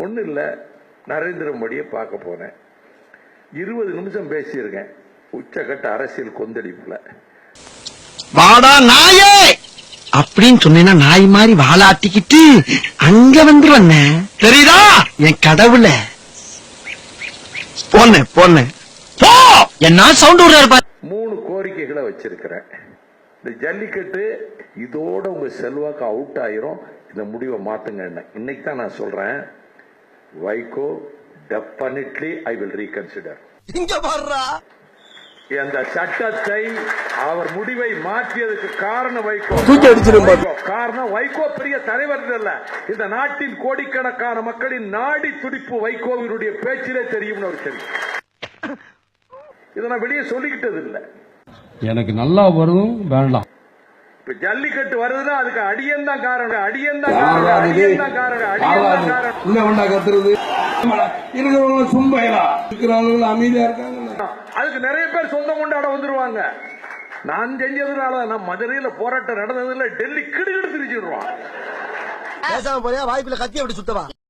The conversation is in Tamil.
ஒன்றும் இல்லை, நரேந்திர மோடியை பார்க்க போனேன். 20 நிமிஷம் பேசியிருக்கேன். உச்சகட்ட அரசியல் கொந்தளிப்புல. வாடா நாயே அப்படின்னு சொன்னேன்னா நாய் மாதிரி வாழாட்டிக்கிட்டு அங்க வந்துருவண்ண. தெரியுதா என் கடவுள? போன போன போ. என்ன சவுண்ட் விடுறாரு? 3 கோரிக்கைகளை வச்சிருக்கிறேன். இந்த ஜல்லிக்கட்டு இதோட உங்க செல்வாக்கு அவுட் ஆயிரும். இந்த முடிவை மாத்துங்க. இன்னைக்கு தான் நான் சொல்றேன், Vaiko definitely I will reconsider. இங்க வர்றா அந்த சட்டத்தை அவர் முடிவை மாற்றியதுக்கு காரணம் வைகோ. காரணம் வைகோ பெரிய தலைவர் இல்ல, இந்த நாட்டின் கோடிக்கணக்கான மக்களின் நாடி துடிப்பு வைகோவினுடைய பேச்சிலே தெரியும். ஒரு தெரியும், இதை நான் வெளியே சொல்லிக்கிட்டது இல்ல. எனக்கு நல்லா வரும் வேண்டாம். இப்ப ஜல்லிக்கட்டு வருதுன்னா அதுக்கு அடியன் தான் காரணம். அடியன் தான் காரணம். அடியன் தான் காரணம். அடியன் தான் காரணம். உள்ள வண்டா கத்துறது இருக்கிறவங்க சும்பையா இருக்கிறவங்க அமைதியா இருக்காங்க. அதுக்கு நிறைய பேர் சொந்தம் கொண்டாட வந்துருவாங்க. நான் செஞ்சதுனால, நான் மதுரையில போராட்டம் நடந்ததுல டெல்லி கிடுகிடு திரிச்சிடுவான். வாய்ப்புல கத்தி அப்படி சுத்தவா